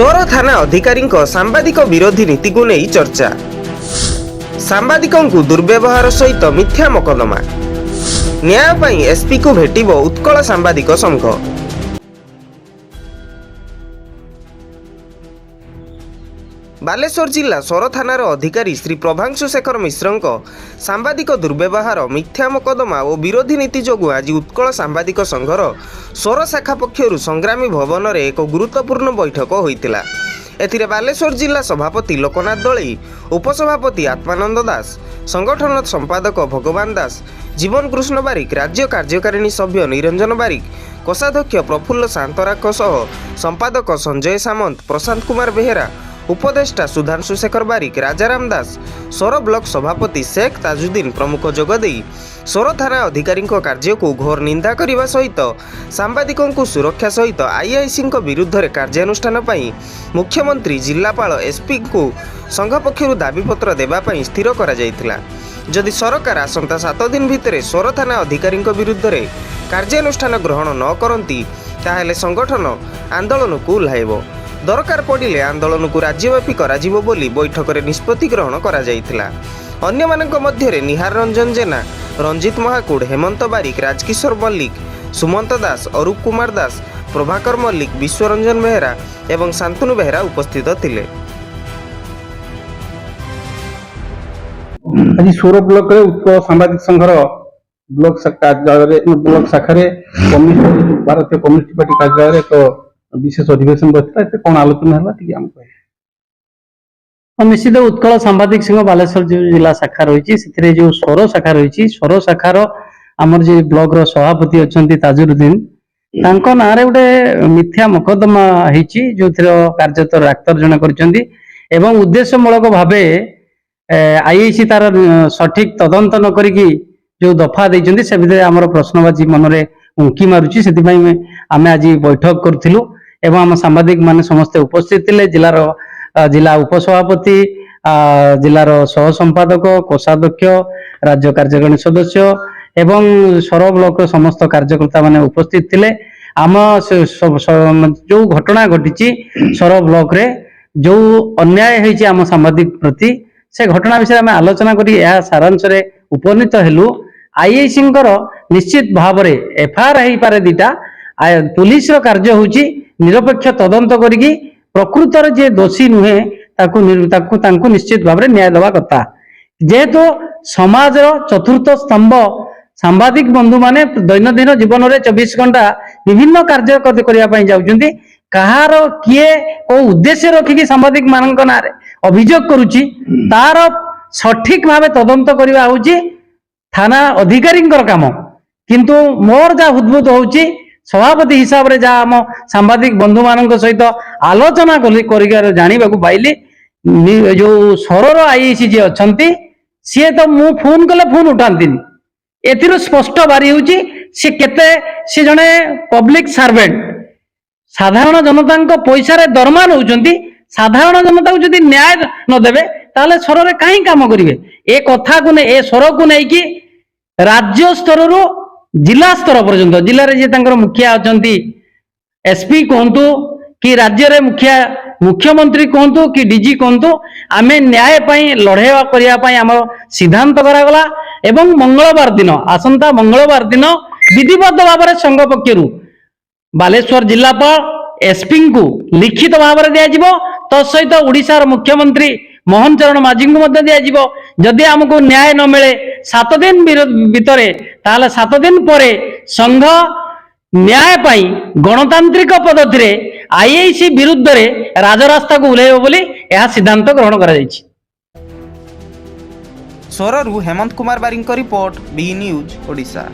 सोर थाना अधिकारी सांबादिक विरोधी नीति को नहीं चर्चा। सांबादिकों दुर्व्यवहार सहित मिथ्या मकदमा। न्याय पाई एसपी को भेटिबो उत्कल सांबादिक संघ। बालेश्वर जिला सोर थानार अधिकारी श्री प्रभांशु शेखर मिश्र सांबादिक दुर्व्यवहार मिथ्या मकदमा और विरोधी नीति जोगु आज उत्कल सांबादिक संघर सोर शाखा पक्षर संग्रामी भवन में एक गुरुत्वपूर्ण बैठक होइतिला। एथिरे बालेश्वर जिला सभापति लोकनाथ दलई, उपसभापति आत्मानंद दास, संगठन संपादक भगवान दास, जीवन कृष्ण बारिक, राज्य कार्यकारिणी सभ्य निरंजन बारिक, कोषाध्यक्ष प्रफुल्ल शांतराक सह संपादक संजय सामंत, प्रशांत कुमार बेहेरा, उपदेष्टा सुधांशु शेखर बारिक, राजाराम दास, सोर ब्लॉक सभापति शेख ताजुद्दीन प्रमुख जोगदे सोर थाना अधिकारी कार्य को घोर निंदा करने सहित सांबादिकों को सुरक्षा सहित आईआईसी विरुद्ध में कार्यानुष्ठान पाई मुख्यमंत्री, जिलापाल, एसपी को संघ पक्षर दाबीपत्र देवाई स्थिर करा जायतिला। जदि सरकार आसंता 7 दिन भितर सोर थाना अधिकारी विरुद्ध में कार्यानुष्ठान ग्रहण न करती ताहेले संगठन आंदोलन को उल्लाइब। दरकार पड़िले आंदोलन को राज्यव्यापी कराजिबो बोली बैठक में निष्पत्ति ग्रहण करा जायतिला। अन्यमानक मध्यरे निहार रंजन जेना, रंजित महाकुड़, हेमंत बारिक, राजकिशोर मल्लिक, सुमंत दास, अरूप कुमार दास, प्रभाकर मल्लिक, विश्वरंजन बेहेरा एवं शांतनु बेहेरा उपस्थित थिले। आज सोर ब्लॉक उत्कल सांबादिक संघर ब्लॉक शाखा भारतीय कम्युनिस्ट पार्टी कार्यालय एक विशेष अधिवेशन बसता कौन आलोचना है निश्चित उत्कल सांबादिक संघ बालेश्वर जिला शाखा रही जो सोर शाखा रही सोर शाखार आमर जो ब्लॉक सभापति अच्छा ताजुद्दीन तांको ना रे गोटे मिथ्या मकदमा होती जो कार्यरत डाक्तर जन कर उद्देश्यमूलक भाव आईआईसी तार सठिक तदंत न करिकी जो दफा देइचंदी से भितर आमर प्रश्नबाजी मन में उंकी मारुची से आम आज बैठक करूँ एवं आम सांबादिक माने समस्ते उपस्थित थे। जिला उपसभापति, जिलार सह संपादक, कोषाध्यक्ष, राज्य कार्यकारिणी सदस्य एवं सोर ब्लॉक समस्त कार्यकर्ता माने उपस्थित थे। आम जो घटना घटी सोर ब्लॉक रे जो अन्याय होइछि आम सांबादिक प्रति से घटना विषय आम आलोचना करी सारांश रे उपनीत हेलु। आईआईसी निश्चित भाव में एफआईआर हो पारे दीटा पुलिस कार्य होची निरपेक्ष तदंत करिकी प्रकृतर जे दोषी नुहे ताकू निश्चित भाव में न्याय देवा कथा। जेहेतु समाज चतुर्थ स्तंभ सांबादिक बंधु माने दैनंदिन जीवन में 24 घंटा विभिन्न कार्य करने जाउछंती। कहार किए को उद्देश्य रखिकी सांबादिक मानक ना अभियोग करुची तार सठिक भाव तदंत करवा होची थाना अधिकारी काम। किंतु मोर जा उद्भूत होची सभापति हिसाब रे जा आम सांबादिक बंधु मान सहित आलोचना कर जाना पाइली जो सोर आईआईसी जी अच्छा सी तो मु फोन कले फोन उठाती एथिरो स्पष्ट बारी होची सी केते सी जने पब्लिक सर्वेंट साधारण जनता पैसा रे दरमा नउचंती। साधारण जनता को जदि न्याय न देबे ताले सोर रे काई काम करिवे ए कथा को ने ए सोर को नै कि राज्य स्तर रो जिला स्तर पर्यंत जिले में जी मुखिया अच्छा एसपी कहतु कि राज्य रे मुखिया मुख्यमंत्री कहतु कि डीजी कहतु आमे न्याय पाई लड़ेवा करने आम सिद्धांत करागला। एवं मंगलवार दिन आसंता मंगलवार दिन विधिबद्ध भाव में संघ पक्षर बालेश्वर जिलापाल एसपी को लिखित भाव में दिज्व तत्सहित ओडिशार मुख्यमंत्री मोहन चरण माझी को दिज्व। जदि आमको न्याय न मिले 7 दिन भितर ताले 7 दिन पर संघ न्याय पाई गणतांत्रिक पद्धति आईआईसी विरुद्ध रे राजरास्ता को उल्लेव बोली यह सिद्धांत ग्रहण करा जायछि। सोररू हेमंत कुमार बारिक रिपोर्ट, बी न्यूज ओडिशा।